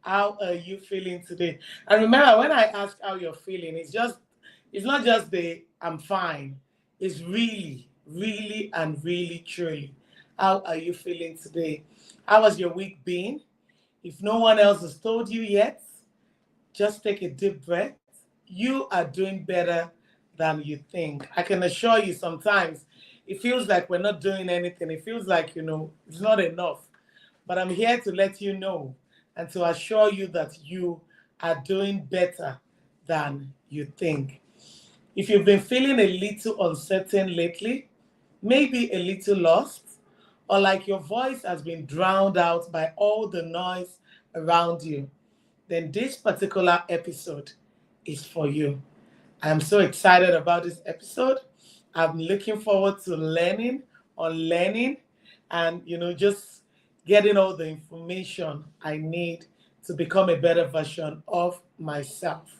How are you feeling today? And remember, when I ask how you're feeling, it's not just the I'm fine. It's really, really, and really, truly. How are you feeling today? How has your week been? If no one else has told you yet, just take a deep breath. You are doing better than you think. I can assure you sometimes it feels like we're not doing anything. It feels like, it's not enough. But I'm here to let you know and to assure you that you are doing better than you think. If you've been feeling a little uncertain lately, maybe a little lost, or like your voice has been drowned out by all the noise around you, then this particular episode is for you. I'm so excited about this episode. I'm looking forward to learning, and just getting all the information I need to become a better version of myself.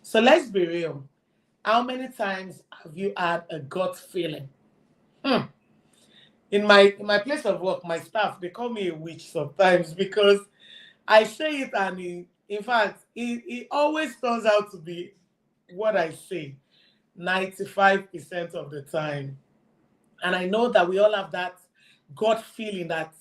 So let's be real. How many times have you had a gut feeling? Hmm. In my place of work, my staff, they call me a witch sometimes because I say it, and in fact, it always turns out to be what I say 95% of the time. And I know that we all have that gut feeling that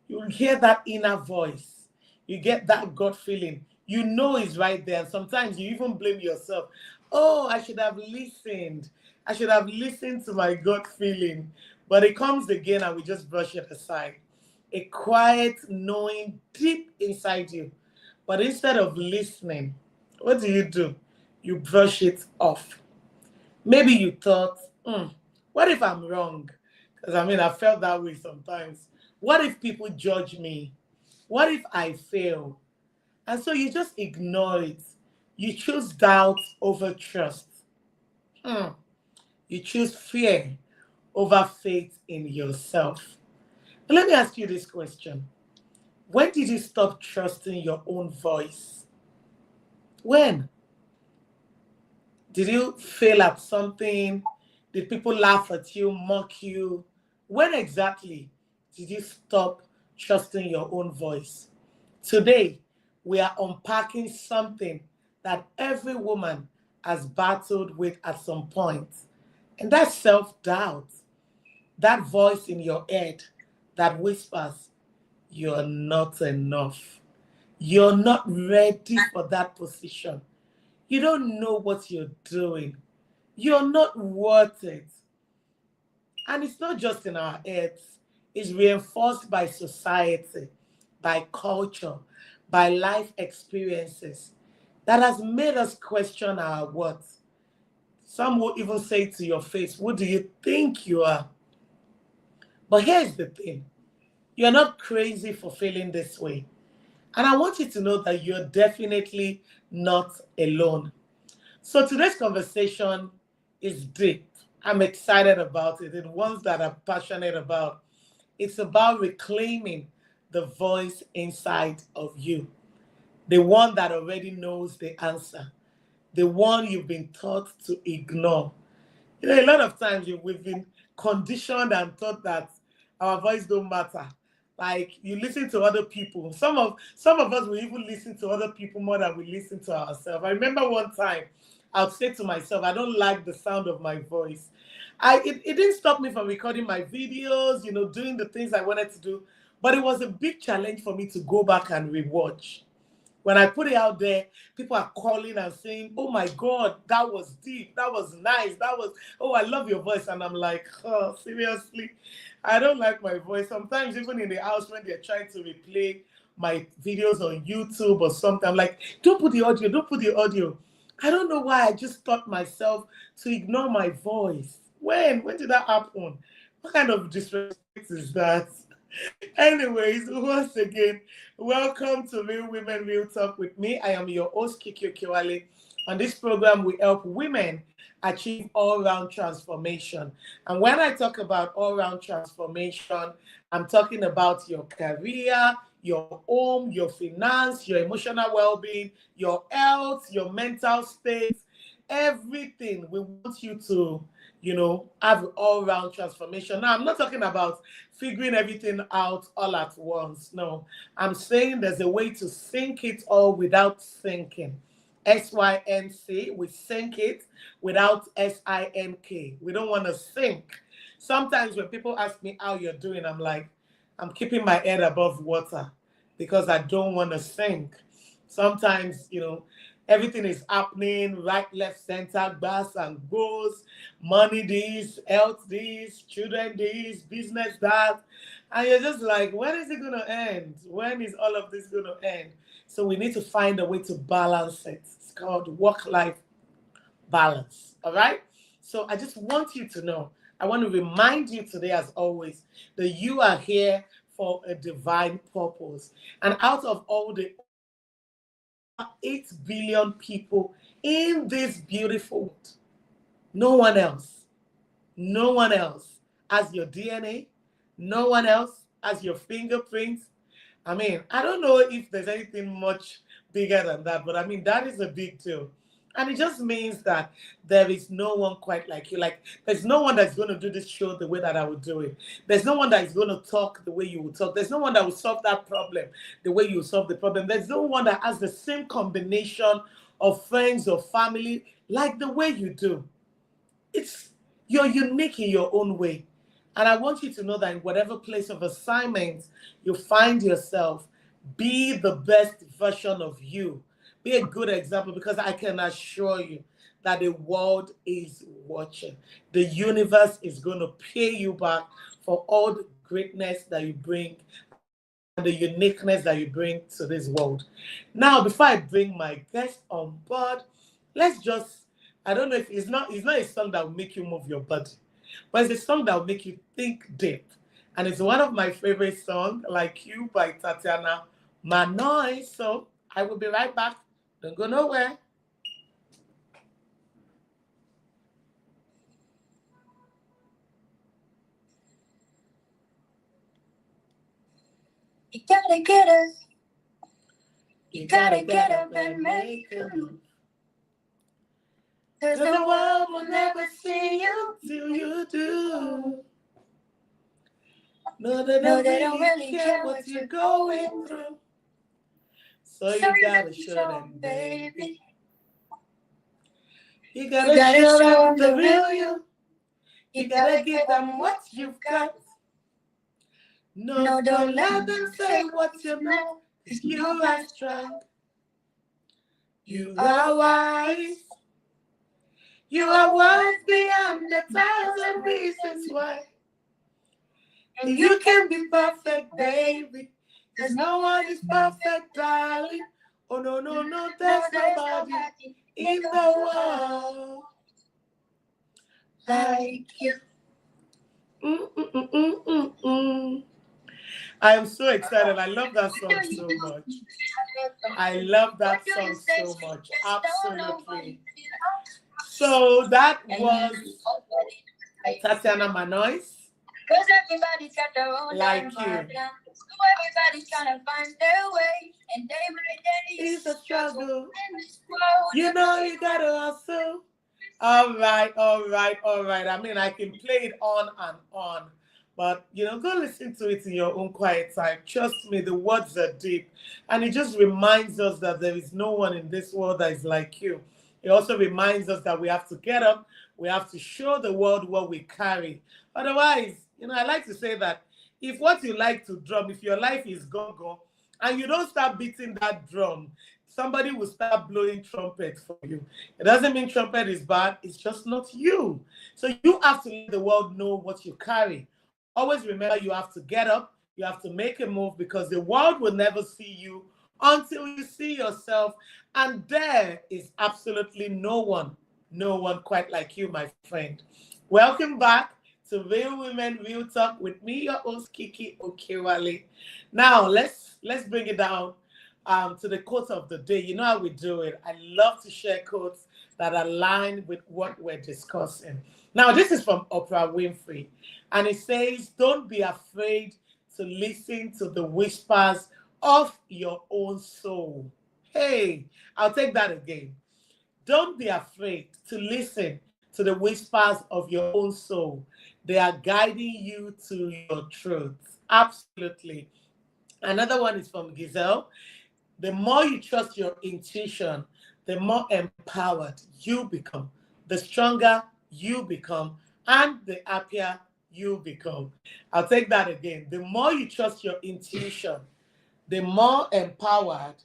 you hear that inner voice. You get that gut feeling. You know it's right there. And sometimes you even blame yourself. Oh, I should have listened. I should have listened to my gut feeling. But it comes again and we just brush it aside. A quiet knowing deep inside you. But instead of listening, what do? You brush it off. Maybe you thought, what if I'm wrong? Because I felt that way sometimes. What if people judge me? What if I fail? And so you just ignore it. You choose doubt over trust. Hmm. You choose fear over faith in yourself. But let me ask you this question. When did you stop trusting your own voice? When? Did you fail at something? Did people laugh at you, mock you? When exactly did you stop trusting your own voice? Today, we are unpacking something that every woman has battled with at some point, and that's self doubt. That voice in your head that whispers, you're not enough. You're not ready for that position. You don't know what you're doing. You're not worth it. And it's not just in our heads, it's reinforced by society, by culture, by life experiences that has made us question our worth. Some will even say to your face, who do you think you are? But here's the thing, you're not crazy for feeling this way. And I want you to know that you're definitely not alone. So today's conversation is deep. I'm excited about it. It's ones that I'm passionate about. It's about reclaiming the voice inside of you, the one that already knows the answer, the one you've been taught to ignore. A lot of times we've been conditioned and taught that our voice don't matter. Like you listen to other people. Some of us will even listen to other people more than we listen to ourselves. I remember one time I'll say to myself, I don't like the sound of my voice. It didn't stop me from recording my videos, doing the things I wanted to do. But it was a big challenge for me to go back and rewatch. When I put it out there, people are calling and saying, oh my God, that was deep. That was nice. Oh, I love your voice. And I'm like, oh, seriously? I don't like my voice. Sometimes even in the house when they're trying to replay my videos on YouTube or something, I'm like, don't put the audio, don't put the audio. I don't know why I just taught myself to ignore my voice. When did that happen? What kind of disrespect is that? Anyways, once again, welcome to Real Women Real Talk with me. I am your host, Kiki Okiwale. On this program, we help women achieve all-round transformation. And when I talk about all-round transformation, I'm talking about your career, your home, your finance, your emotional well-being, your health, your mental state, everything. We want you to, have all-round transformation. Now, I'm not talking about figuring everything out all at once. No, I'm saying there's a way to sync it all without sinking. SYNC, we sync it without SINK. We don't want to sink. Sometimes when people ask me how you're doing, I'm like, I'm keeping my head above water because I don't want to sink. Sometimes, everything is happening right, left, center, bars and goes, money this, health this, children this, business that. And you're just like, when is it going to end? When is all of this going to end? So we need to find a way to balance it. It's called work-life balance. All right? So I just want you to know, I want to remind you today, as always, that you are here for a divine purpose. And out of all the 8 billion people in this beautiful world, no one else has your DNA. No one else has your fingerprints. I mean, I don't know if there's anything much bigger than that, but I mean, that is a big deal. And it just means that there is no one quite like you. Like, there's no one that's going to do this show the way that I would do it. There's no one that is going to talk the way you would talk. There's no one that will solve that problem the way you solve the problem. There's no one that has the same combination of friends or family like the way you do. You're unique in your own way. And I want you to know that in whatever place of assignment you find yourself, be the best version of you. Be a good example, because I can assure you that the world is watching. The universe is going to pay you back for all the greatness that you bring and the uniqueness that you bring to this world. Now, before I bring my guest on board, let's just, I don't know if it's not a song that will make you move your body, but it's a song that will make you think deep. And it's one of my favorite songs, Like You by Tatiana Manoy. So I will be right back. Don't go nowhere. You gotta get up. You gotta get up and make a move. Cause the world will never see you till you do. No, they don't really care what you're going through. So you gotta show them, baby. You gotta show show them them the real you. You gotta give them what you've got. No, don't let them say what you know. Cause you are strong. You are wise. You are wise beyond 1,000 reasons why. And you can be perfect, baby. Cause no one is perfect, darling. Oh, no, no, no, there's nobody in the world like you. I am so excited. I love that song so much. I love that song so much. Absolutely. So that was Tatiana Manoy. Cause everybody's got their own Like you. So everybody's trying to find their way. And day by day is a struggle. In this world, you know you gotta hustle. All right. I mean, I can play it on and on. But, go listen to it in your own quiet time. Trust me, the words are deep. And it just reminds us that there is no one in this world that is like you. It also reminds us that we have to get up. We have to show the world what we carry. Otherwise, I like to say that if what you like to drum, if your life is go-go, and you don't start beating that drum, somebody will start blowing trumpet for you. It doesn't mean trumpet is bad. It's just not you. So you have to let the world know what you carry. Always remember, you have to get up. You have to make a move, because the world will never see you until you see yourself. And there is absolutely no one quite like you, my friend. Welcome back to Real Women, Real Talk with me, your host, Kiki Okewale. Now, let's bring it down to the quote of the day. You know how we do it. I love to share quotes that align with what we're discussing. Now, this is from Oprah Winfrey, and it says, don't be afraid to listen to the whispers of your own soul. Hey, I'll take that again. Don't be afraid to listen to the whispers of your own soul. They are guiding you to your truth. Absolutely. Another one is from Giselle. The more you trust your intuition, the more empowered you become, the stronger you become, and the happier you become. I'll take that again. The more you trust your intuition, the more empowered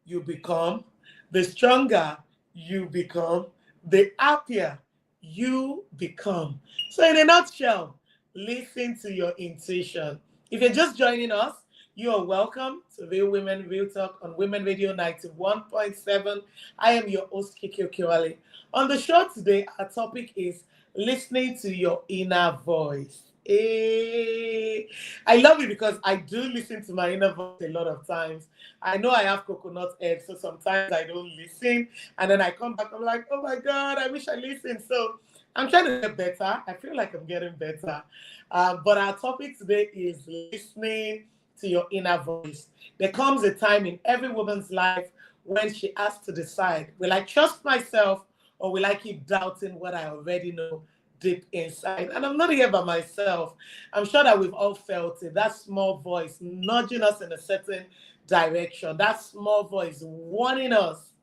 you become, the stronger you become, the happier you become. So, in a nutshell, listen to your intuition. If you're just joining us, you are welcome to Real Women, Real Talk on Women Radio 91.7. I am your host, Kiki Okiwale. On the show today, our topic is listening to your inner voice. I love it because I do listen to my inner voice a lot of times. I know I have coconut head, so sometimes I don't listen. And then I come back, I'm like, oh my God, I wish I listened. So I'm trying to get better. I feel like I'm getting better. But our topic today is listening to your inner voice. There comes a time in every woman's life when she has to decide, will I trust myself or will I keep doubting what I already know deep inside? And I'm not here by myself. I'm sure that we've all felt it. That small voice nudging us in a certain direction. That small voice warning us.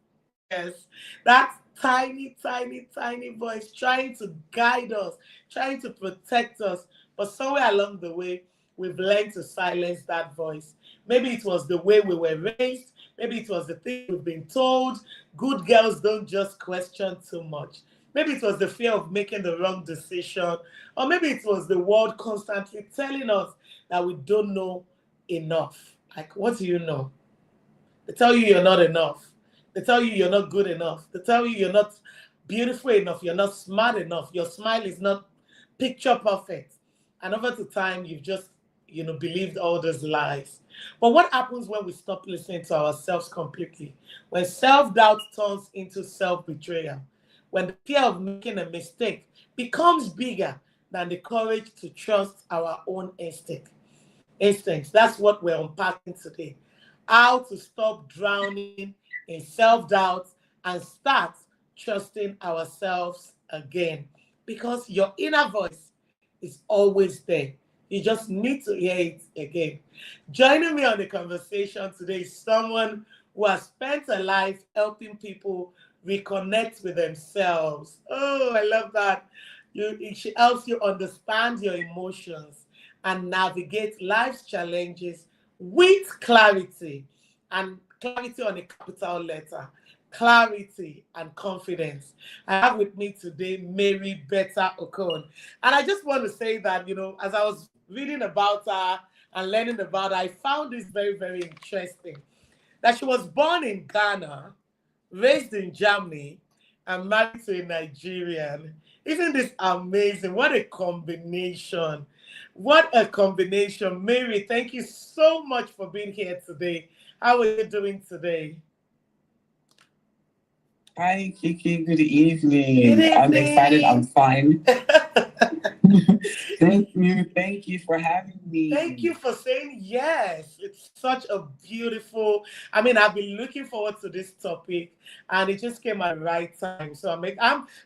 Yes. That tiny, tiny, tiny voice trying to guide us, trying to protect us. But somewhere along the way, we've learned to silence that voice. Maybe it was the way we were raised. Maybe it was the thing we've been told. Good girls don't just question too much. Maybe it was the fear of making the wrong decision. Or maybe it was the world constantly telling us that we don't know enough. Like, what do you know? They tell you you're not enough. They tell you you're not good enough. They tell you you're not beautiful enough. You're not smart enough. Your smile is not picture perfect. And over the time, you've just, believed all those lies. But what happens when we stop listening to ourselves completely? When self-doubt turns into self-betrayal? When the fear of making a mistake becomes bigger than the courage to trust our own instincts. That's what we're unpacking today. How to stop drowning in self-doubt and start trusting ourselves again. Because your inner voice is always there. You just need to hear it again. Joining me on the conversation today is someone who has spent a life helping people reconnect with themselves. Oh, I love that. She helps you understand your emotions and navigate life's challenges with clarity, and clarity on a capital letter, clarity and confidence. I have with me today Mary Betta Okon. And I just want to say that, as I was reading about her and learning about her, I found this very, very interesting. That she was born in Ghana, raised in Germany, and married to a Nigerian. Isn't this amazing? What a combination. What a combination. Mary, thank you so much for being here today. How are you doing today? Hi, Kiki. Good evening. Good evening. I'm excited. I'm fine. Thank you for having me. Thank you for saying yes. It's such a beautiful. I've been looking forward to this topic, and it just came at the right time. So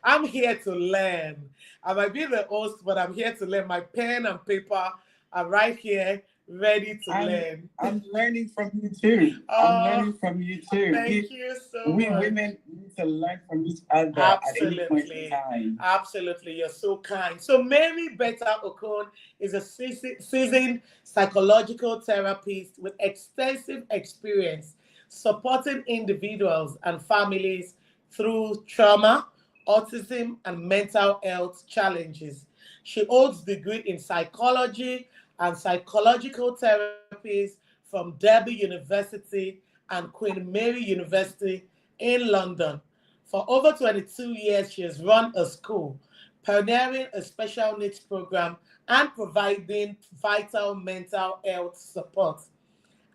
I'm here to learn. I might be the host, but I'm here to learn. My pen and paper are right here, ready to learn. I'm learning from you too. I'm learning from you too. Thank you so we much. We women need to learn from each other. Absolutely. At any point in time. Absolutely. You're so kind. So Mary Betta Okon is a seasoned psychological therapist with extensive experience supporting individuals and families through trauma, autism, and mental health challenges. She holds degree in psychology and psychological therapies from Derby University and Queen Mary University in London. For over 22 years, she has run a school, pioneering a special needs program and providing vital mental health support.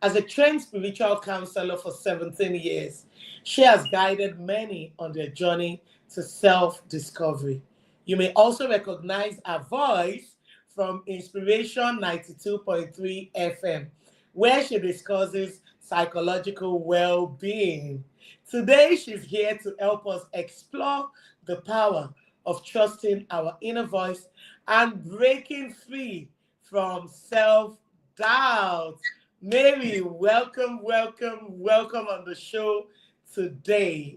As a trained spiritual counselor for 17 years, she has guided many on their journey to self-discovery. You may also recognize her voice from Inspiration 92.3 FM, where she discusses psychological well-being. Today, she's here to help us explore the power of trusting our inner voice and breaking free from self-doubt. Mary, welcome, welcome, welcome on the show today.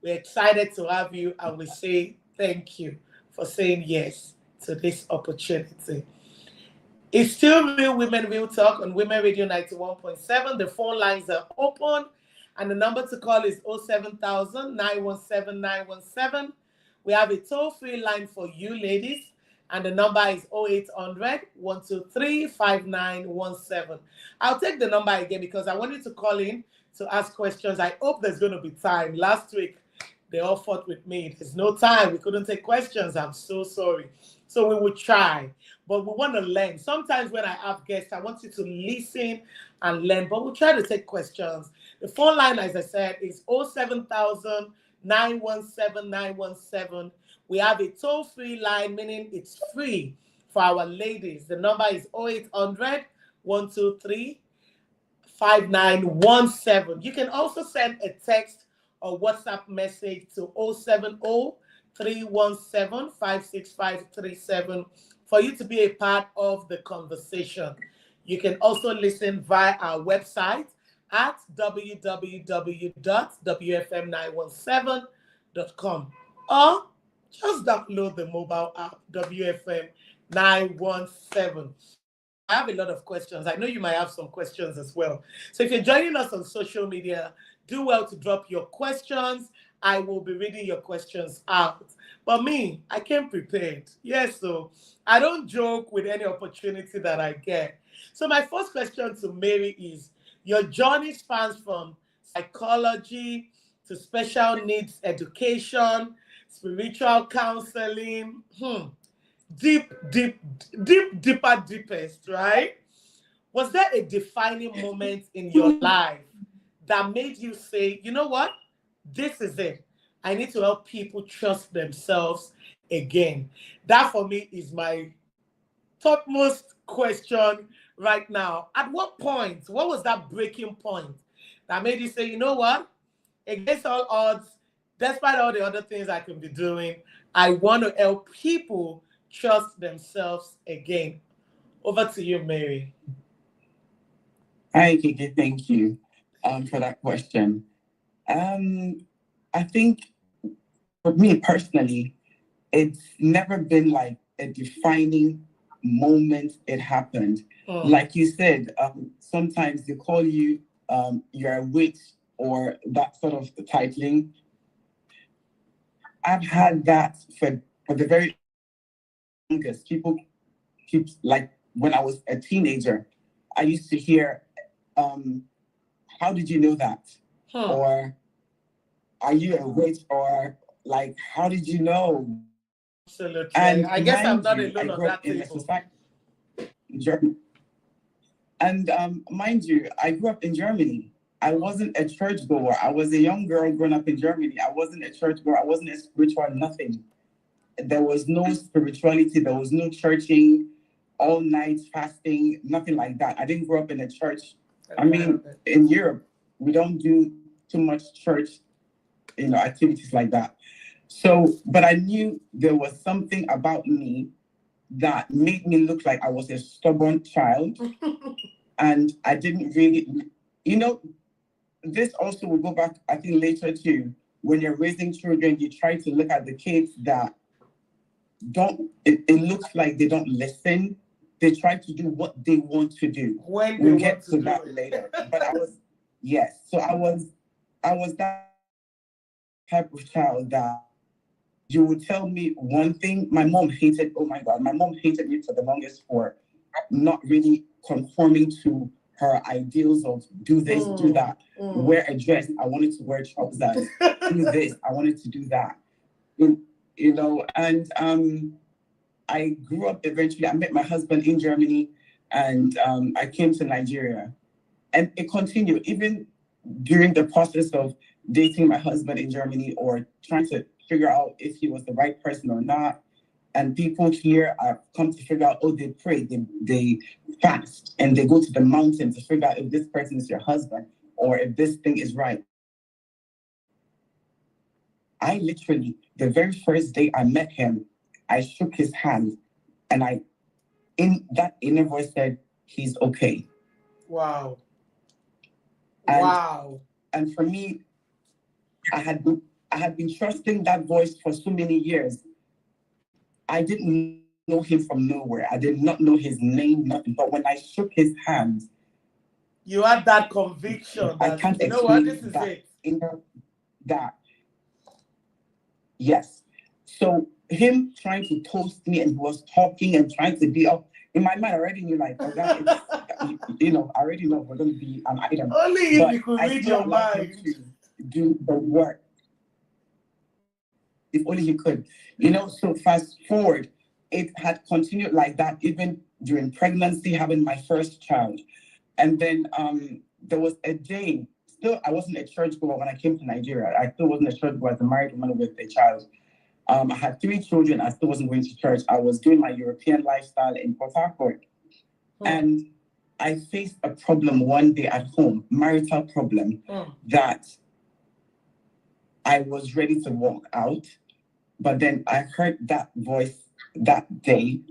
We're excited to have you, and we say thank you for saying yes to this opportunity. It's still Real Women, Real Talk on Women Radio 91.7. The phone lines are open, and the number to call is 07000 917 917. We have a toll-free line for you ladies, and the number is 0800 123 5917. I'll take the number again because I want you to call in to ask questions. I hope there's going to be time. Last week, they all fought with me. There's no time. We couldn't take questions. I'm so sorry. So we will try, but we want to learn. Sometimes when I have guests, I want you to listen and learn, but we'll try to take questions. The phone line, as I said, is 07000 917 917. We have a toll-free line, meaning it's free for our ladies. The number is 0800 123 5917. You can also send a text or WhatsApp message to 070 317 56537 for you to be a part of the conversation. You can also listen via our website at www.wfm917.com or just download the mobile app WFM 917. I have a lot of questions. I know you might have some questions as well. So if you're joining us on social media, do well to drop your questions. I will be reading your questions out. But me, I came prepared. Yes, so I don't joke with any opportunity that I get. So my first question to Mary is, your journey spans from psychology to special needs education, spiritual counseling, deepest, right? Was there a defining moment in your life that made you say, you know what? This is it. I need to help people trust themselves again. That for me is my topmost question right now. At what point, what was that breaking point that made you say, you know what? Against all odds, despite all the other things I can be doing, I want to help people trust themselves again. Over to you, Mary. Hi, Kiki. Thank you for that question. I think for me personally, it's never been like a defining moment it happened. Like you said, sometimes they call you, you're a witch or that sort of titling. I've had that for the very longest. People keep, like when I was a teenager, I used to hear, how did you know that? Or are you a witch? Or like, how did you know? Absolutely. And I guess I'm not you, alone on that table. And mind you, I grew up in Germany. I wasn't a churchgoer. I was a young girl growing up in Germany. I wasn't a churchgoer. I wasn't a spiritual nothing. There was no spirituality. There was no churching, all night fasting, nothing like that. I didn't grow up in a church. I mean, in Europe, we don't do too much church, activities like that. So, but I knew there was something about me that made me look like I was a stubborn child. And I didn't really, this also will go back, I think, later too. When you're raising children, you try to look at the kids that it looks like they don't listen. They try to do what they want to do. We'll get to that later. But I was that type of child that you would tell me one thing. My mom hated me for the longest for not really conforming to her ideals of do this, do that, wear a dress. I wanted to wear trousers, do this. I wanted to do that. And I grew up eventually. I met my husband in Germany, and I came to Nigeria. And it continued, even during the process of dating my husband in Germany or trying to figure out if he was the right person or not. And people here have come to figure out, they pray, they fast, and they go to the mountain to figure out if this person is your husband or if this thing is right. I literally, the very first day I met him, I shook his hand, and in that inner voice said, he's okay. Wow. And Wow. and for me, I had been trusting that voice for so many years. I didn't know him from nowhere. I did not know his name, nothing. But when I shook his hand, You had that conviction I that, can't you know what, this explain is that it. inner that. Yes. So him trying to toast me, and he was talking and trying to be up in my mind. I already knew, like, oh, that it's, I already know we're going to be an item. Only if But you could I read still your allowed him mind. to do the work. If only he could. So fast forward, it had continued like that even during pregnancy, having my first child. And then there was a day, still I wasn't a churchgoer when I came to Nigeria. I still wasn't a churchgoer as a married woman with a child. I had 3 children. I still wasn't going to church. I was doing my European lifestyle in Port Harcourt. And I faced a problem one day at home, marital problem, that I was ready to walk out. But then I heard that voice that day,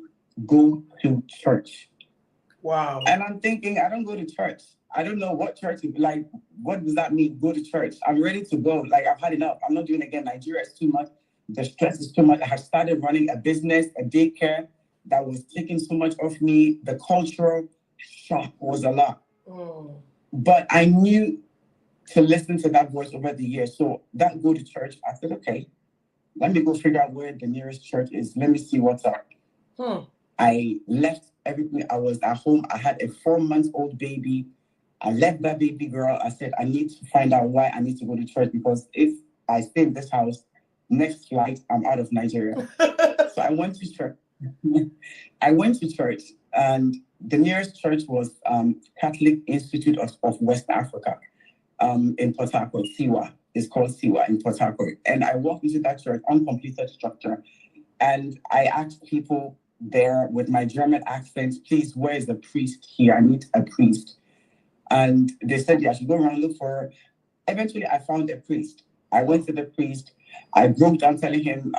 go to church. Wow. And I'm thinking, I don't go to church. I don't know what church is like. What does that mean? Go to church. I'm ready to go. Like, I've had enough. I'm not doing it again. Nigeria is too much. The stress is too much. I had started running a business, a daycare that was taking so much of me. The cultural shock was a lot. But I knew to listen to that voice over the years. So that go to church, I said, okay, let me go figure out where the nearest church is. Let me see what's up. I left everything. I was at home. I had a 4-month-old baby. I left that baby girl. I said, I need to find out why I need to go to church, because if I stay in this house, next flight, I'm out of Nigeria. So I went to church. And the nearest church was Catholic Institute of West Africa in Port Harcourt, Siwa. It's called Siwa in Port Harcourt. And I walked into that church, uncompleted structure, and I asked people there with my German accent, please, where is the priest here? I need a priest. And they said, yeah, I should go around and look for. Eventually, I found a priest. I went to the priest. I broke down telling him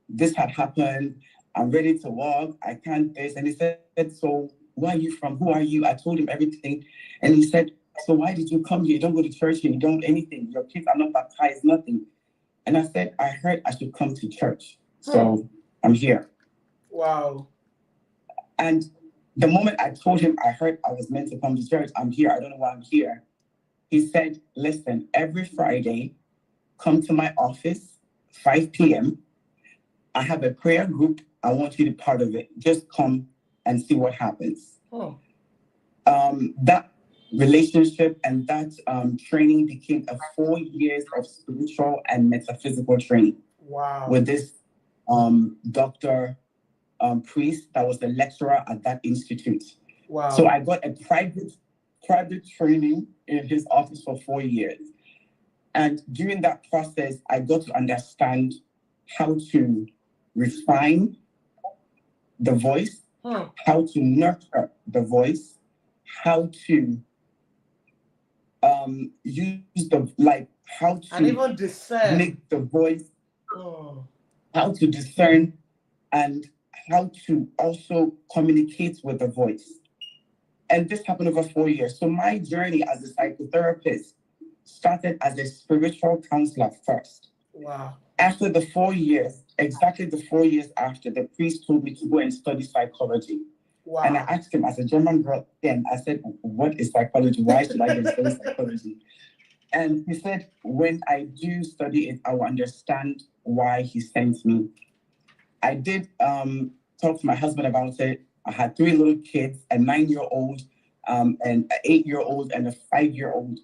this had happened. I'm ready to walk. I can't this. And he said, so where are you from? Who are you? I told him everything. And he said, so why did you come here? You don't go to church here. You don't anything. Your kids are not baptized, nothing. And I said, I heard I should come to church. So I'm here. Wow. And the moment I told him I heard I was meant to come to church, I'm here. I don't know why I'm here. He said, listen, every Friday, come to my office, 5 p.m. I have a prayer group. I want you to be part of it. Just come and see what happens. That relationship and that training became a 4 years of spiritual and metaphysical training. Wow. With this Dr. Priest that was the lecturer at that institute. Wow. So I got a private training in his office for 4 years. And during that process, I got to understand how to refine the voice, how to nurture the voice, how to use how to and even discern. make the voice, how to discern, and how to also communicate with the voice. And this happened over 4 years. So my journey as a psychotherapist started as a spiritual counselor first. Wow. After the 4 years, exactly the 4 years after, the priest told me to go and study psychology. Wow. And I asked him, as a German girl then, I said, what is psychology? Why should I go and study psychology? And he said, when I do study it, I will understand why he sent me. I did talk to my husband about it. I had 3 little kids, a 9-year-old, and an 8-year-old, and a 5-year-old.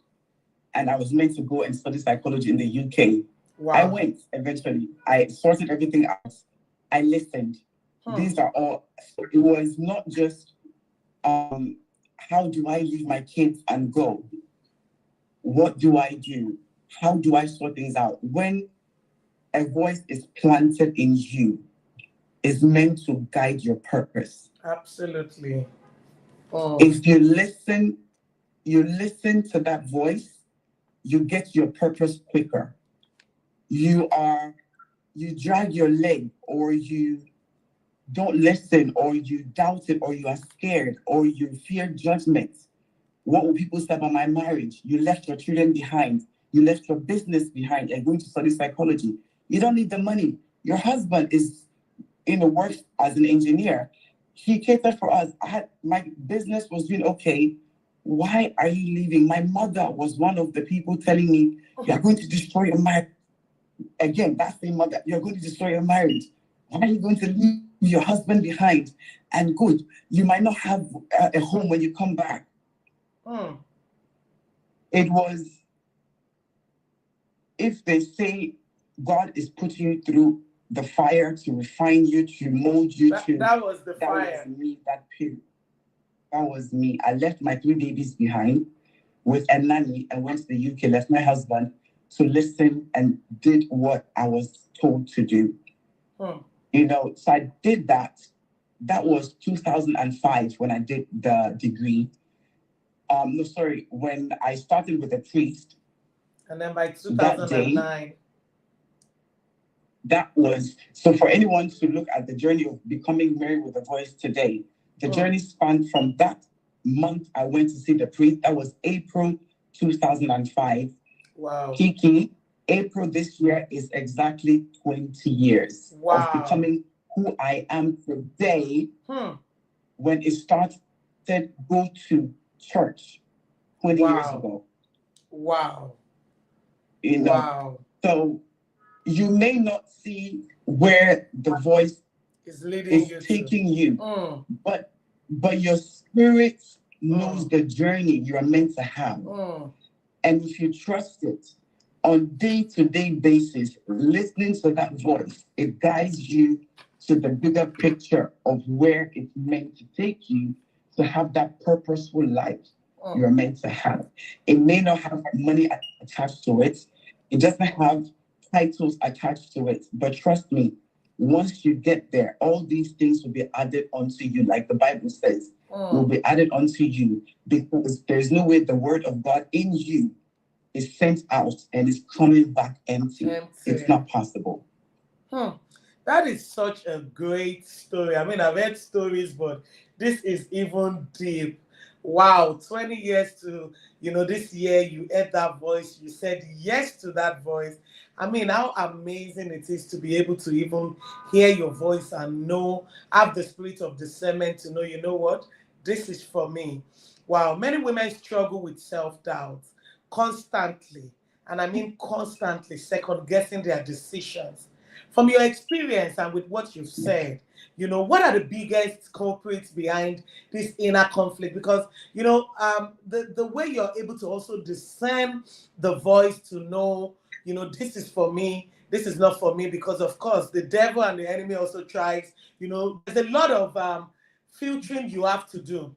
And I was meant to go and study psychology in the UK. Wow. I went eventually. I sorted everything out. I listened. These are all, it was not just, how do I leave my kids and go? What do I do? How do I sort things out? When a voice is planted in you, is meant to guide your purpose. Absolutely. If you listen to that voice, you get your purpose quicker. you drag your leg, or you don't listen, or you doubt it, or you are scared, or you fear judgment. What will people say about my marriage? You left your children behind. You left your business behind and going to study psychology. You don't need the money. Your husband is in the works as an engineer. He catered for us. My business was doing okay. Why are you leaving? My mother was one of the people telling me, you're going to destroy your marriage. Again, that same mother, you're going to destroy your marriage. Why are you going to leave your husband behind? And good, you might not have a home when you come back. It was, if they say God is putting you through the fire to refine you, to mold you, that was the fire. That was me, that period. That was me. I left my 3 babies behind with a nanny and went to the UK, left my husband to listen, and did what I was told to do. You know, so I did that. That was 2005 when I did the degree. When I started with a priest. And then by 2009. That was, so for anyone to look at the journey of becoming Mary with a Voice today, the journey spanned from that month I went to see the priest. That was April 2005. Wow. Kiki, April this year is exactly 20 years of becoming who I am today. When it started, go to church 20 years ago. Wow. You know, so you may not see where the voice is taking you, but your spirit knows the journey you are meant to have. And if you trust it on day-to-day basis, listening to that voice, it guides you to the bigger picture of where it's meant to take you to have that purposeful life you're meant to have. It may not have money attached to it. It doesn't have titles attached to it. But trust me, once you get there, all these things will be added onto you, like the Bible says, will be added onto you, because there's no way the word of God in you is sent out and is coming back empty. It's not possible. That is such a great story. I mean, I've heard stories, but this is even deep. Wow, 20 years to, this year you heard that voice, you said yes to that voice. I mean, how amazing it is to be able to even hear your voice and have the spirit of discernment to know, you know what, this is for me. Wow, many women struggle with self-doubt constantly, and I mean constantly second-guessing their decisions. From your experience and with what you've said, what are the biggest culprits behind this inner conflict? Because, the way you're able to also discern the voice to know, this is for me, this is not for me, because of course the devil and the enemy also tries, there's a lot of filtering you have to do.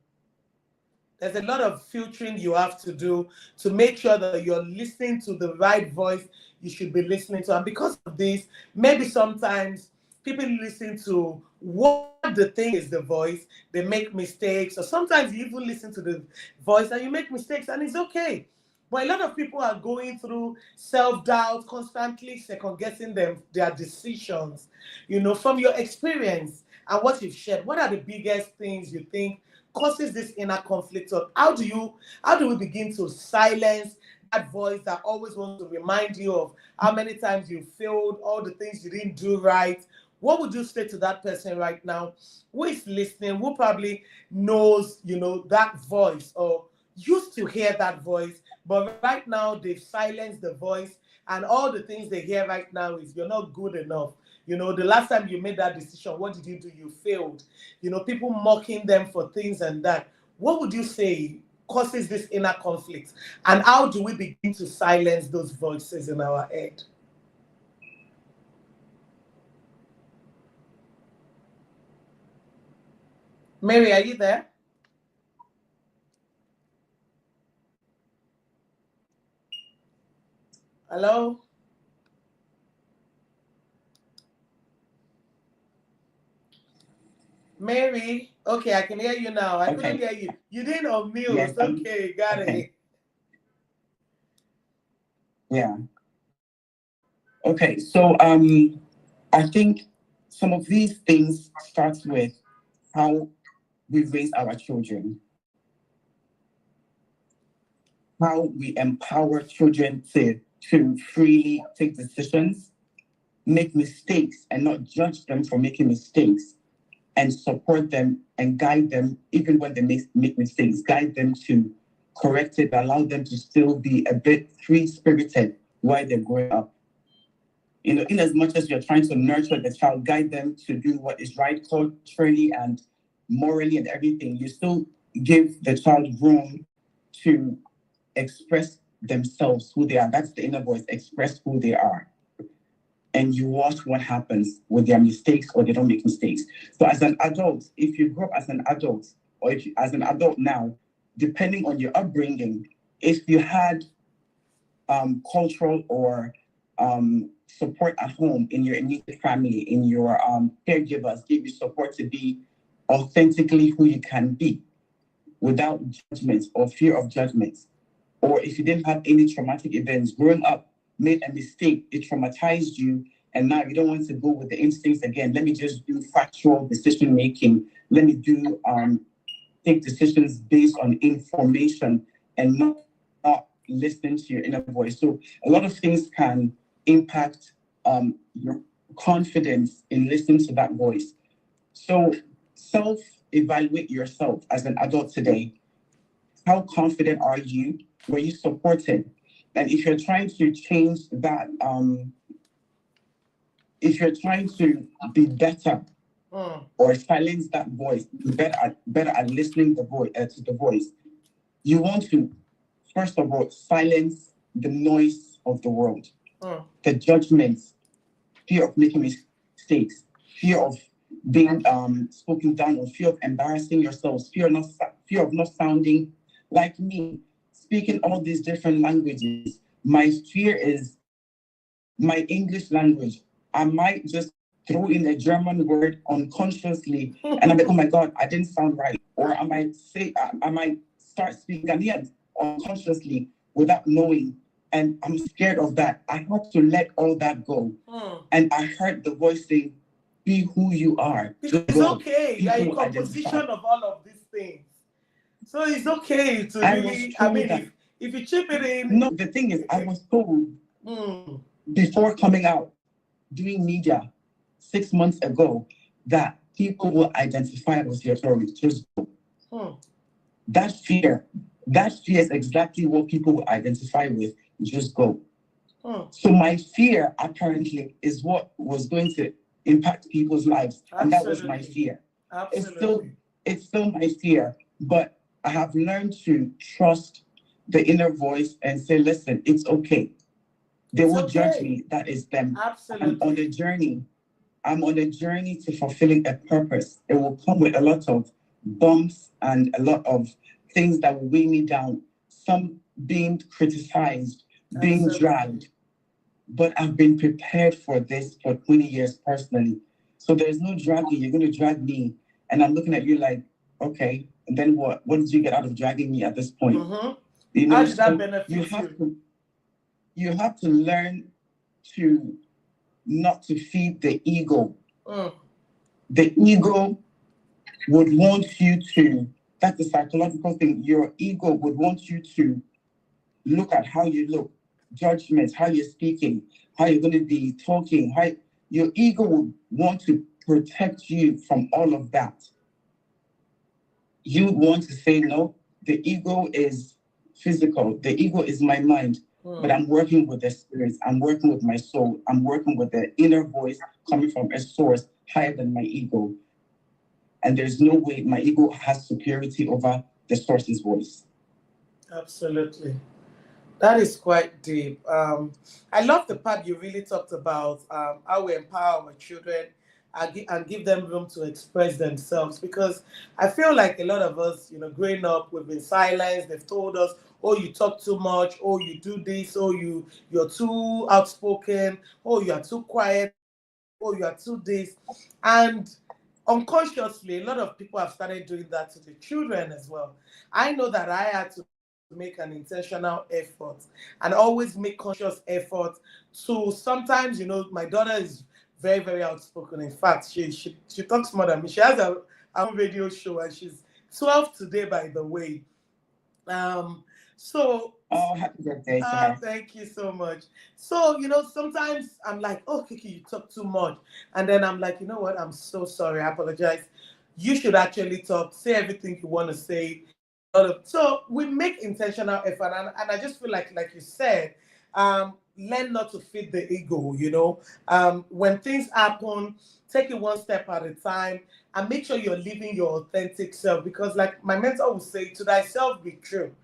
There's a lot of filtering you have to do to make sure that you're listening to the right voice you should be listening to. And because of this, maybe sometimes people listen to what the thing is the voice, they make mistakes, or sometimes you even listen to the voice and you make mistakes, and it's okay. But a lot of people are going through self-doubt, constantly second-guessing their decisions. From your experience and what you've shared, what are the biggest things you think causes this inner conflict? Or how do we begin to silence that voice that always wants to remind you of how many times you failed, all the things you didn't do right? What would you say to that person right now who is listening, who probably knows, that voice, or used to hear that voice, but right now they've silenced the voice, and all the things they hear right now is you're not good enough. The last time you made that decision, what did you do? You failed. People mocking them for things and that. What would you say causes this inner conflict? And how do we begin to silence those voices in our head? Mary, are you there? Hello? Mary, okay, I can hear you now. I couldn't hear you. You didn't unmute. Yes, okay, got it. Yeah. Okay, so I think some of these things starts with how we raise our children, how we empower children to freely take decisions, make mistakes, and not judge them for making mistakes, and support them and guide them even when they make mistakes, guide them to correct it, allow them to still be a bit free spirited while they're growing up. You know, in as much as you're trying to nurture the child, guide them to do what is right culturally and morally and everything, you still give the child room to express themselves, who they are. That's the inner voice, express who they are. And you watch what happens with their mistakes or they don't make mistakes. So as an adult, if you grow up as an adult, or if you, as an adult now, depending on your upbringing, if you had cultural or support at home in your immediate family, in your caregivers, give you support to be authentically who you can be without judgments or fear of judgments. Or if you didn't have any traumatic events growing up, made a mistake, it traumatized you, and now you don't want to go with the instincts again. Let me just do factual decision making. Let me do take decisions based on information and not listening to your inner voice. So a lot of things can impact your confidence in listening to that voice. So self-evaluate yourself as an adult today. How confident are you? Were you supported? And if you're trying to change that, if you're trying to be better or silence that voice, be better at listening to the voice, you want to, first of all, silence the noise of the world, the judgments, fear of making mistakes, fear of being spoken down on, fear of embarrassing yourselves, fear of not sounding like me, speaking all these different languages. My fear is my English language. I might just throw in a German word unconsciously, and I'm like, oh my God, I didn't sound right. Or I might start speaking Ghanaian unconsciously without knowing. And I'm scared of that. I had to let all that go. And I heard the voice saying, be who you are. It's okay. You're a composition of all of these things. So it's okay to really, I mean, if you chip it in. No, the thing is, I was told before coming out, doing media 6 months ago, that people will identify with your story. Just go. That fear is exactly what people will identify with. Just go. So my fear apparently is what was going to impact people's lives. Absolutely. And that was my fear. Absolutely. It's still my fear, but I have learned to trust the inner voice and say, listen, it's okay. They will judge me. That is them. Absolutely. I'm on a journey. I'm on a journey to fulfilling a purpose. It will come with a lot of bumps and a lot of things that will weigh me down. Some being criticized, being dragged. But I've been prepared for this for 20 years personally. So there's no dragging. You're going to drag me. And I'm looking at you like, okay, and then what? What did you get out of dragging me at this point? You know, how did that benefit you have to learn to not to feed the ego. The ego would want you to, that's the psychological thing. Your ego would want you to look at how you look, judgments, how you're speaking, how you're going to be talking. Your ego would want to protect you from all of that. You want to say no. The ego is physical. The ego is my mind. But I'm working with the spirits. I'm working with my soul. I'm working with the inner voice coming from a source higher than my ego. And there's no way my ego has superiority over the source's voice. Absolutely. That is quite deep. I love the part you really talked about how we empower our children and give them room to express themselves. Because I feel like a lot of us, you know, growing up, we've been silenced. They've told us, oh, you talk too much. Oh, you do this. Oh, you're too outspoken. Oh, you are too quiet. Oh, you are too this. And unconsciously, a lot of people have started doing that to the children as well. I know that I had to make an intentional effort and always make conscious effort to sometimes, my daughter is very, very outspoken. In fact, she talks more than me. She has a own radio show and she's 12 today, by the way. So Oh, happy birthday to her. thank you so much. So, sometimes I'm like, oh, Kiki, you talk too much. And then I'm like, you know what? I'm so sorry. I apologize. You should actually talk, say everything you want to say. So we make intentional effort. And I just feel like you said, learn not to feed the ego, when things happen, take it one step at a time and make sure you're living your authentic self. Because like my mentor would say, to thyself be true.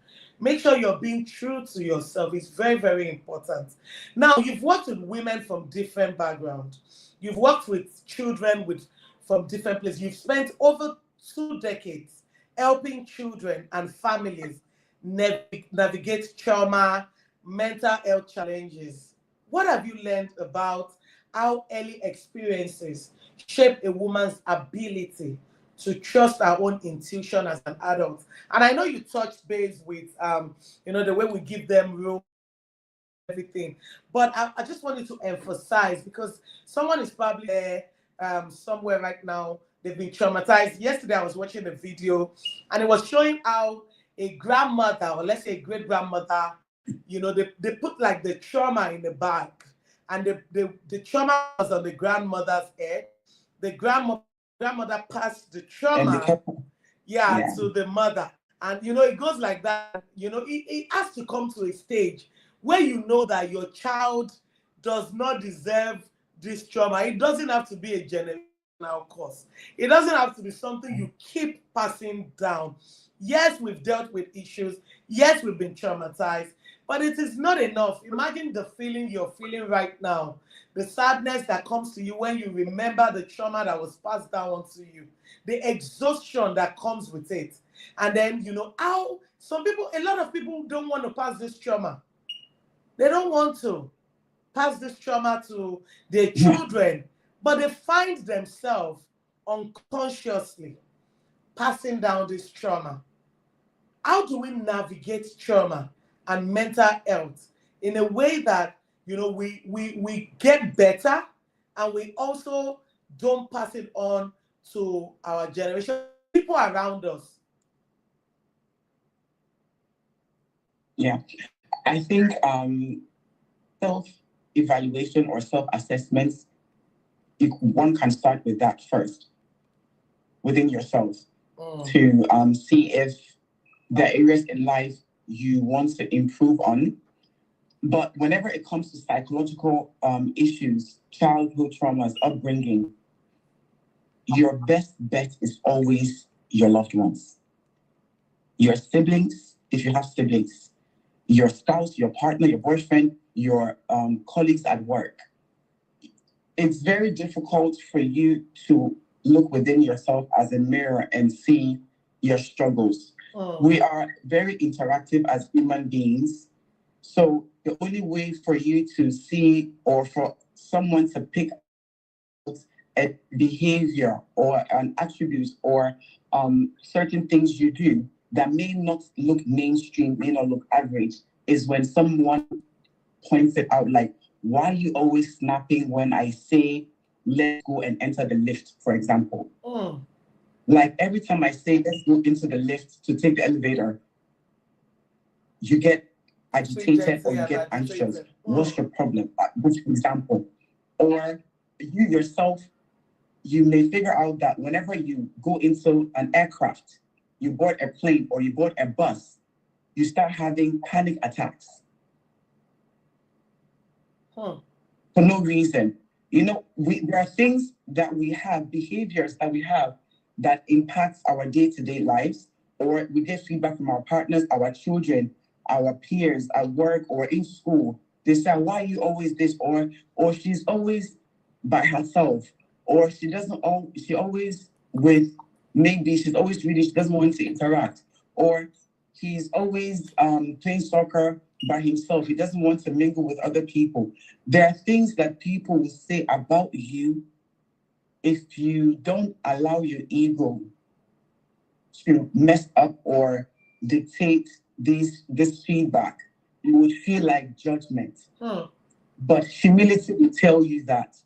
Make sure you're being true to yourself. It's very, very important. Now, you've worked with women from different backgrounds. You've worked with children from different places. You've spent over 2 decades helping children and families navigate trauma, mental health challenges. What have you learned about how early experiences shape a woman's ability to trust our own intuition as an adult? And I know you touched base with, the way we give them room, everything. But I just wanted to emphasize, because someone is probably there somewhere right now, they've been traumatized. Yesterday, I was watching a video and it was showing how a grandmother, or let's say a great grandmother, they put like the trauma in the bag, and the trauma was on the grandmother's head. The grandmother passed the trauma, to the mother. And it goes like that. It has to come to a stage where you know that your child does not deserve this trauma. It doesn't have to be a generational cause. It doesn't have to be something you keep passing down. Yes, we've dealt with issues. Yes, we've been traumatized, but it is not enough. Imagine the feeling you're feeling right now, the sadness that comes to you when you remember the trauma that was passed down onto you, the exhaustion that comes with it. And then, how a lot of people don't want to pass this trauma. They don't want to pass this trauma to their children, but they find themselves unconsciously passing down this trauma. How do we navigate trauma and mental health in a way that we get better, and we also don't pass it on to our generation, people around us? Yeah, I think self-evaluation or self-assessments, one can start with that first within yourself to see if the areas in life you want to improve on. But whenever it comes to psychological issues, childhood traumas, upbringing, your best bet is always your loved ones, your siblings, if you have siblings, your spouse, your partner, your boyfriend, your colleagues at work. It's very difficult for you to look within yourself as a mirror and see your struggles. We are very interactive as human beings. So the only way for you to see, or for someone to pick out a behavior or an attribute or certain things you do that may not look mainstream, may not look average, is when someone points it out, like, why are you always snapping when I say, let's go and enter the lift, for example? Like every time I say, let's go into the lift to take the elevator, you get agitated or you get anxious. What's your problem? Which example? Or you yourself, you may figure out that whenever you go into an aircraft, you board a plane or you board a bus, you start having panic attacks. For no reason. There are things that we have, behaviors that we have that impacts our day-to-day lives, or we get feedback from our partners, our children, our peers at work or in school. They say, why are you always this? Or she's always by herself, or she always with, maybe she's always reading, she doesn't want to interact, or he's always playing soccer by himself, he doesn't want to mingle with other people. There are things that people will say about you if you don't allow your ego to mess up or dictate this feedback, you would feel like judgment. Hmm. But humility will tell you that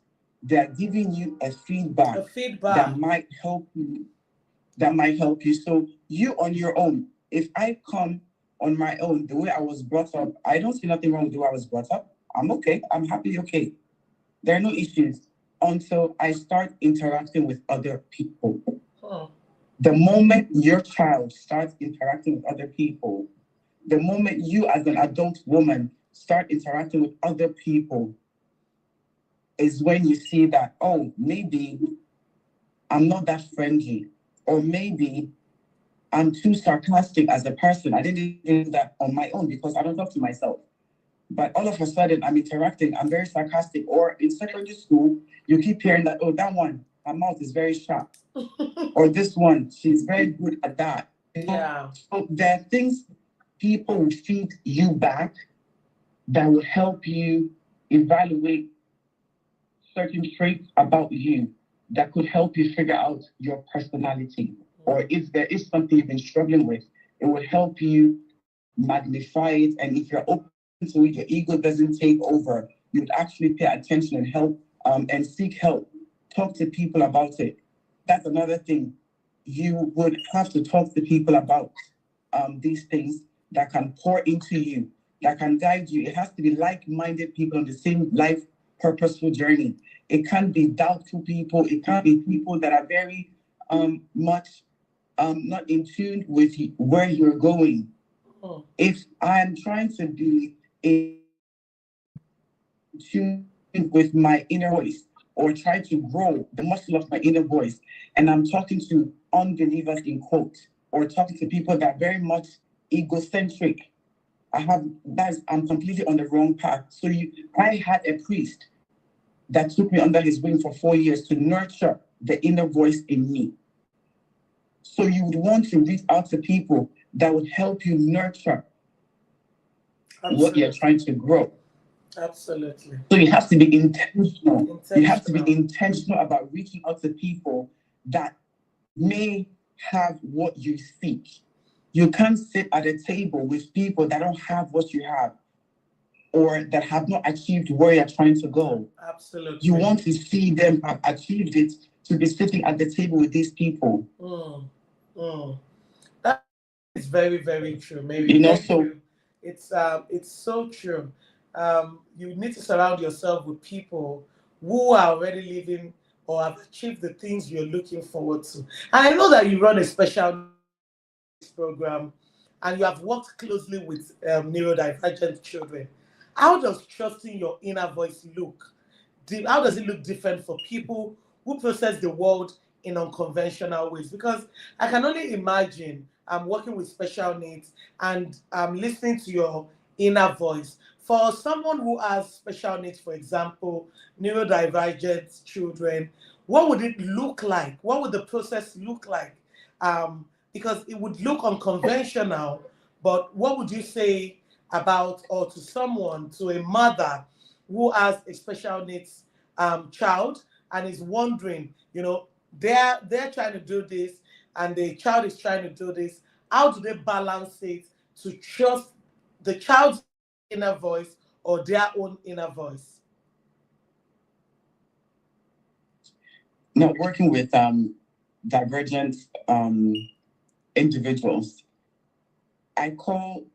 they're giving you a feedback A feedback. that might help you. That might help you. So you on your own, if I come on my own, the way I was brought up, I don't see nothing wrong with the way I was brought up. I'm okay. I'm happy. Okay. There are no issues until I start interacting with other people. Hmm. The moment your child starts interacting with other people, the moment you as an adult woman start interacting with other people, is when you see that, oh, maybe I'm not that friendly, or maybe I'm too sarcastic as a person. I didn't even do that on my own because I don't talk to myself. But all of a sudden, I'm interacting, I'm very sarcastic. Or in secondary school, you keep hearing that, oh, that one, her mouth is very sharp. Or this one, she's very good at that. Yeah. So there are things people will feed you back that will help you evaluate certain traits about you that could help you figure out your personality. Or if there is something you've been struggling with, it would help you magnify it. And if you're open to it, your ego doesn't take over. You'd actually pay attention and help and seek help. Talk to people about it. That's another thing. You would have to talk to people about these things that can pour into you, that can guide you. It has to be like-minded people on the same life purposeful journey. It can't be doubtful people. It can't be people that are very much not in tune with where you're going. Hmm. If I'm trying to be in tune with my inner voice or try to grow the muscle of my inner voice, and I'm talking to unbelievers in quote, or talking to people that are very much egocentric, I'm completely on the wrong path. So I had a priest that took me under his wing for 4 years to nurture the inner voice in me. So you would want to reach out to people that would help you nurture what you're trying to grow. Absolutely. So you have to be intentional. You have to be Intentional. intentional about reaching out to people that may have what you seek. You can't sit at a table with people that don't have what you have or that have not achieved where you're trying to go. Absolutely. You want to see them have achieved it to be sitting at the table with these people. That is very, very true, Mary. You know, Thank so you. It's so true. You need to surround yourself with people who are already living or have achieved the things you're looking forward to. And I know that you run a special program and you have worked closely with neurodivergent children. How does trusting your inner voice look? How does it look different for people who process the world in unconventional ways? Because I can only imagine I'm working with special needs and I'm listening to your inner voice. For someone who has special needs, for example, neurodivergent children, what would it look like? What would the process look like? Because it would look unconventional, but what would you say about, or to someone, to a mother who has a special needs child and is wondering, they're trying to do this and the child is trying to do this. How do they balance it to trust the child's inner voice or their own inner voice? Now, working with divergent individuals, I call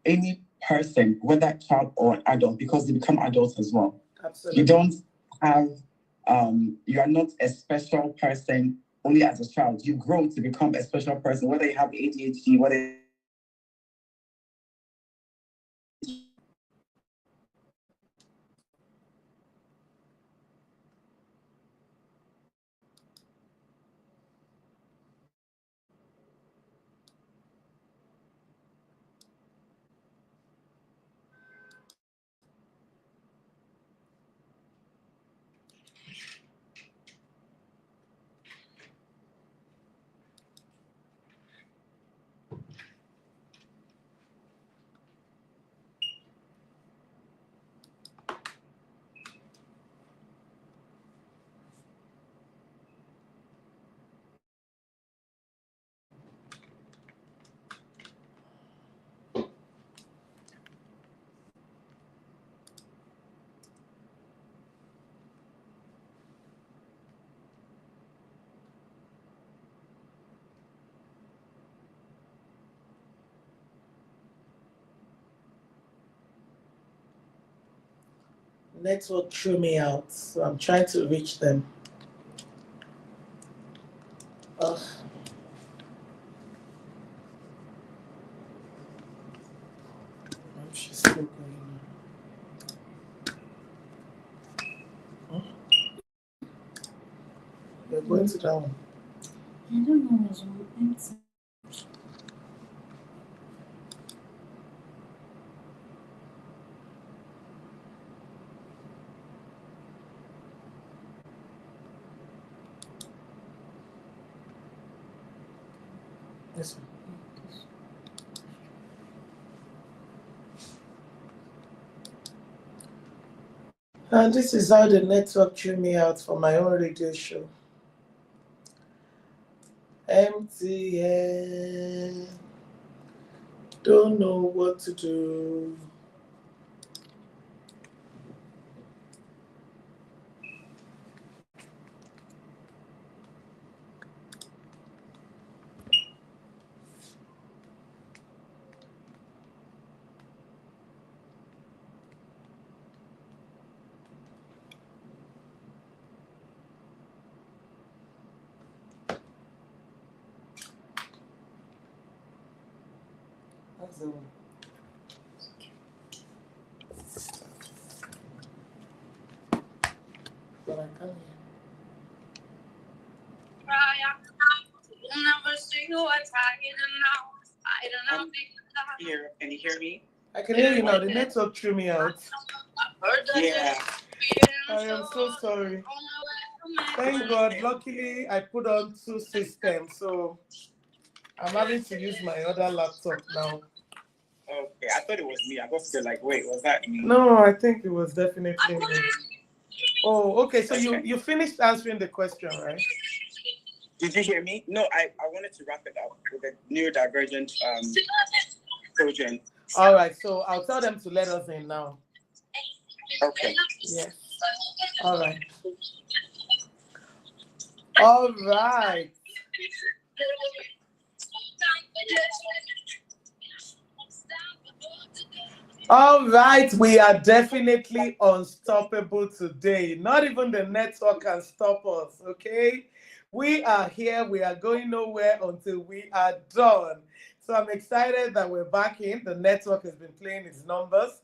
any person, whether child or adult, because they become adults as well. Absolutely. You don't have, you are not a special person only as a child. You grow to become a special person, whether you have ADHD, whether Network threw me out, so I'm trying to reach them. Ugh. She's still going on. You're going to that one. I don't know what's wrong. This one. And this is how the network threw me out for my own radio show. MTN. Don't know what to do. That's the one. But I can't Here, can you hear me? I can hear you now. The network threw me out. Yeah. I am so sorry. Thank God. Luckily, I put on 2 systems, so I'm having to use my other laptop now. Okay, I thought it was me. I was still like, wait, was that me? No, I think it was definitely me. Oh, okay. So you finished answering the question, right? Did you hear me? No, I wanted to wrap it up with a neurodivergent children. All right. So I'll tell them to let us in now. Okay. Yes. All right. All right. All right, we are definitely unstoppable today. Not even the network can stop us, okay? We are here. We are going nowhere until we are done. So I'm excited that we're back in. The network has been playing its numbers.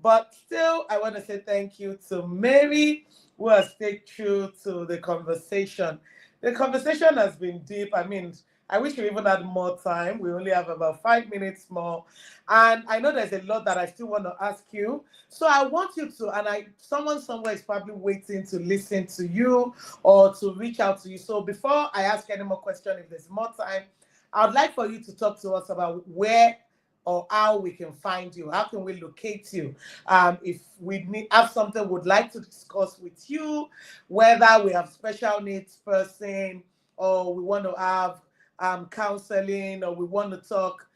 But still, I want to say thank you to Mary, who has stayed true to the conversation. The conversation has been deep. I mean, I wish we even had more time. We only have about 5 minutes more. And I know there's a lot that I still want to ask you. So I want you to, and someone somewhere is probably waiting to listen to you or to reach out to you. So before I ask any more questions, if there's more time, I would like for you to talk to us about where or how we can find you. How can we locate you? If we have something we'd like to discuss with you, whether we have special needs person or we want to have counseling or we want to talk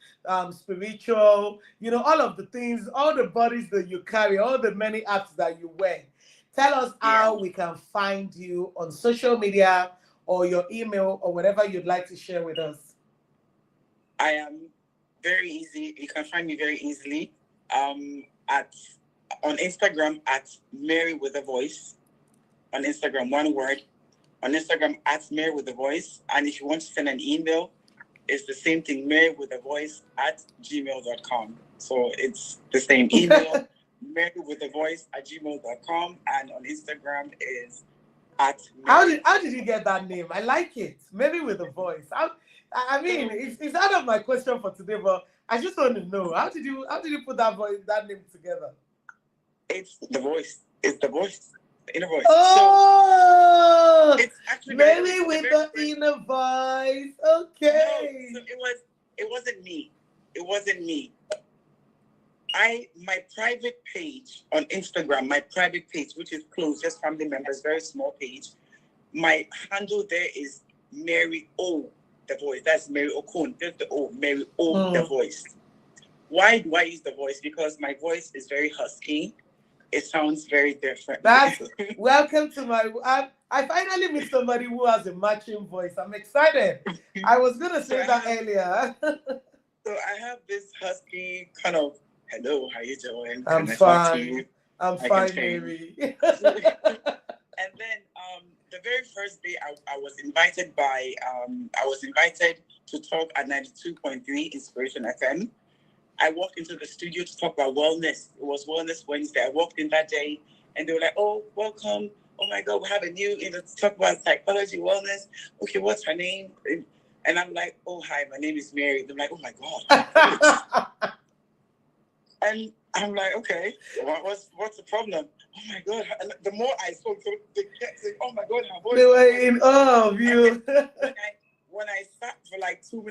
spiritual, all of the things, all the bodies that you carry, all the many apps that you wear. Tell us how we can find you on social media or your email or whatever you'd like to share with us. I am very easy. You can find me very easily on Instagram at Mary with a Voice. On Instagram, one word. On Instagram at Mary with a Voice. And if you want to send an email, it's the same thing, Mary with a Voice at gmail.com. So it's the same email, Mary with a Voice at gmail.com. And on Instagram is at Mary. How did you get that name? I like it. Mary with a Voice. I mean, it's out of my question for today, but I just want to know how did you put that name together? It's the voice. It's the voice. The inner voice. Oh, so it's actually Mary with the inner voice. Okay. No, so it wasn't me. It wasn't me. My private page on Instagram, which is closed, just family members, very small page. My handle there is Mary O. The Voice. That's Mary Okon. Just the O. Mary O. The Voice. Why do I use the voice? Because my voice is very husky. It sounds very different. Welcome to my. I finally meet somebody who has a matching voice. I'm excited. I was gonna say that earlier. So I have this husky kind of. Hello, how you doing? I'm fine. I'm I can fine, tell you. Mary. And then the very first day I was invited to talk at 92.3 Inspiration FM. I walked into the studio to talk about wellness. It was Wellness Wednesday. I walked in that day and they were like, "Oh, welcome. Oh my God, we have a new to talk about psychology, wellness. Okay, what's her name?" And I'm like, "Oh, hi, my name is Mary." They're like, "Oh my God." And I'm like, "Okay, what's the problem?" "Oh my God." And the more I spoke, so they kept saying, "Oh my God, her voice." They were in awe of you. When I sat for like 2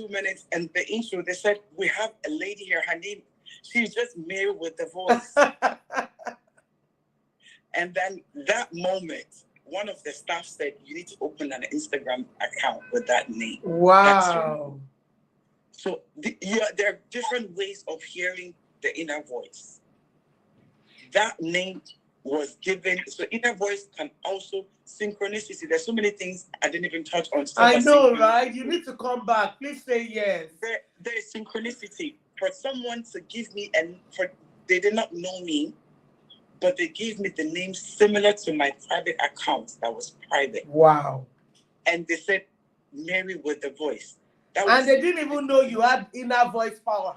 minutes and the intro, they said, "We have a lady here. Her name, she's just Mary with the voice." And then that moment, one of the staff said, "You need to open an Instagram account with that name." Wow. So there are different ways of hearing the inner voice. That name was given. So inner voice can also synchronicity. There's so many things I didn't even touch on. I know, right? You need to come back. Please say yes. There is synchronicity for someone to give me, and they did not know me, but they gave me the name similar to my private account that was private. Wow. And they said, "Mary with the voice." And they didn't even know you had inner voice power.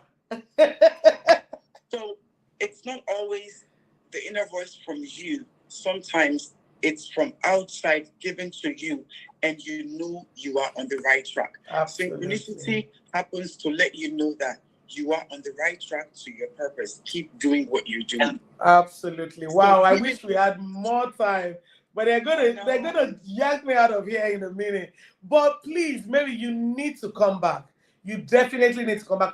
So it's not always the inner voice from you. Sometimes it's from outside given to you, and you know you are on the right track. Absolutely. Synchronicity happens to let you know that you are on the right track to your purpose. Keep doing what you're doing. Absolutely. Wow. I wish we had more time, but they're gonna yank me out of here in a minute. But please, Mary, you need to come back. You definitely need to come back.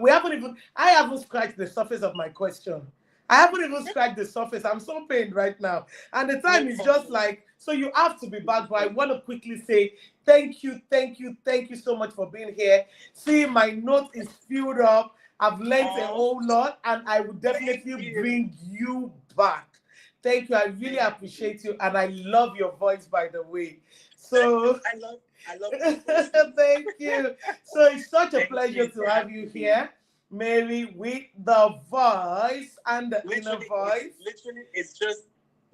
I haven't scratched the surface of my question. I haven't even scratched the surface. I'm so pained right now. And the time is just like, so you have to be back. But I want to quickly say thank you so much for being here. See, my note is filled up. I've learned a whole lot, and I will definitely bring you back. Thank you. I really appreciate you, and I love your voice, by the way. So I love thank you. So it's such a pleasure to have you here, Mary, with the voice and the inner voice. Literally, it's just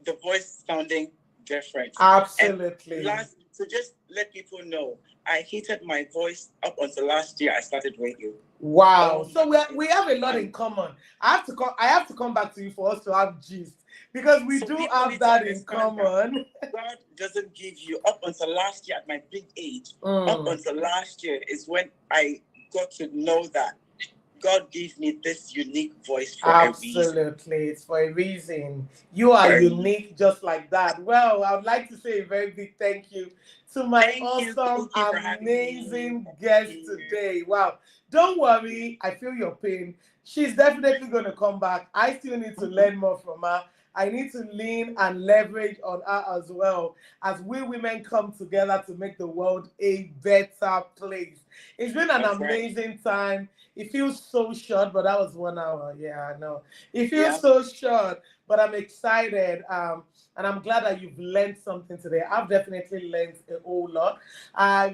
the voice sounding different. Absolutely. To just let people know, I hated my voice up until last year I started radio. Wow. So we have a lot in common. I have to come back to you for us to have gist, because we do have that in common. God doesn't give you, up until last year at my big age, up until last year is when I got to know that God gave me this unique voice for a reason. Absolutely. It's for a reason. You are unique just like that. Well, I would like to say a very big thank you to my awesome, amazing guest today. Wow. Don't worry. I feel your pain. She's definitely going to come back. I still need to learn more from her. I need to lean and leverage on her as well, as we women come together to make the world a better place. It's been an amazing time. It feels so short, but that was 1 hour. Yeah, I know. It feels so short, but I'm excited. And I'm glad that you've learned something today. I've definitely learned a whole lot.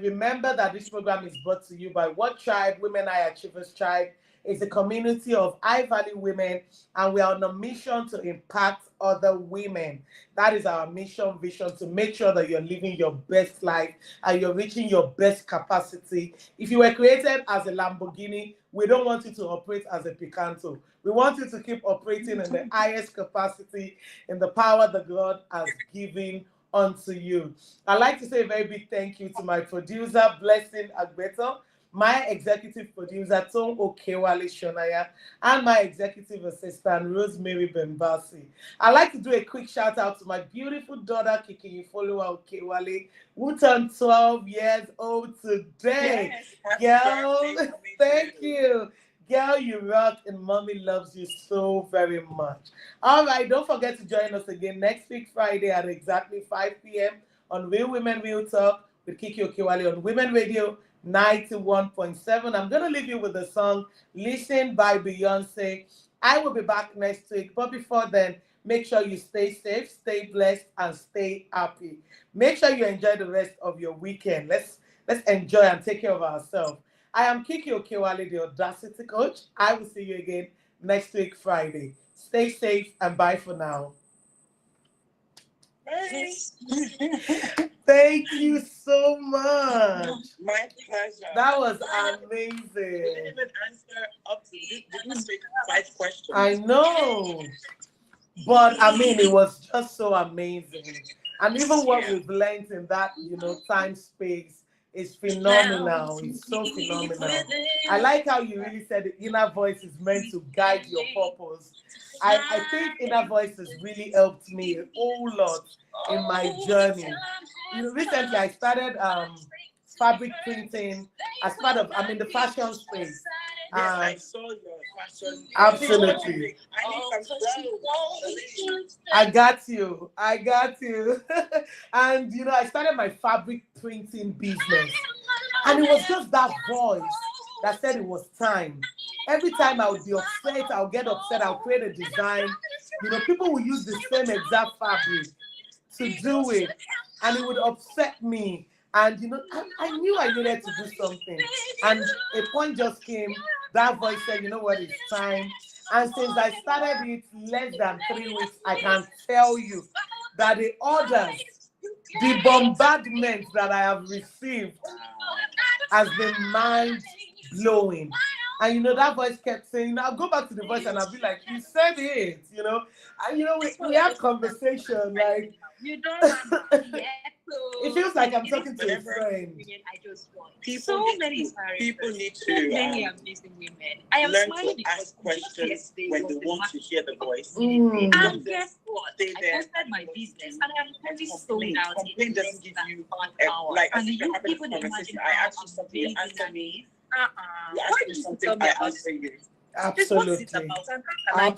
Remember that this program is brought to you by What Tribe? Women High Achievers Tribe. It's a community of high-value women, and we are on a mission to impact other women. That is our mission, vision, to make sure that you're living your best life and you're reaching your best capacity. If you were created as a Lamborghini, we don't want you to operate as a Picanto. We want you to keep operating in the highest capacity, in the power that God has given unto you. I'd like to say a very big thank you to my producer, Blessing Agbeto, my executive producer, Tom Okewale Shonaya, and my executive assistant, Rosemary Bembasi. I'd like to do a quick shout out to my beautiful daughter, Kiki Folua Okewale, who turned 12 years old today. Girl, thank you. Girl, you rock, and mommy loves you so very much. All right, don't forget to join us again next week, Friday at exactly 5 p.m. on Real Women Real Talk with Kiki Okewale on Women Radio 91.7. I'm going to leave you with the song Listen by Beyonce. I will be back next week, but before then, make sure you stay safe, stay blessed, and stay happy. Make sure you enjoy the rest of your weekend. Let's enjoy and take care of ourselves. I am Kiki Okewale, the Audacity Coach. I will see you again next week, Friday. Stay safe and bye for now. Thank you so much. My pleasure. That was We didn't amazing. even answer up to didn't say 5 questions. I know. But I mean, it was just so amazing. And even what we've learned in that, time space is phenomenal. It's so phenomenal. I like how you really said the inner voice is meant to guide your purpose. I think inner voice has really helped me a whole lot in my journey. Recently I started fabric printing as part of, I'm in the fashion space. Yes, I saw your fashion. Absolutely. I need some clothes. I got you. And I started my fabric printing business. And it was just that voice that said it was time. Every time I would be upset, I'll get upset, I'll create a design. People will use the same exact fabric to do it. And it would upset me. And I knew I needed to do something. And a point just came, that voice said, you know what, it's time. And since I started it less than 3 weeks, I can tell you that the orders, the bombardment that I have received has been mind-blowing. And that voice kept saying, I'll go back to the voice and I'll be like, you said it, And we have conversation, like you don't have yet. it feels like I'm talking to a friend. I just want People need to many amazing women. I am learn smiling to because ask questions yesterday when was they the want to hear the voice. And guess what? Stay I there. posted my business and I'm very sold out. Complain in doesn't less give than you 1 a- hour. like And as if you're you having a people conversation. imagine I how ask you something, you amazing answer me. that is. You Why ask me did you something, tell me I about answer you. this? What is it Absolutely. about? And how can I join?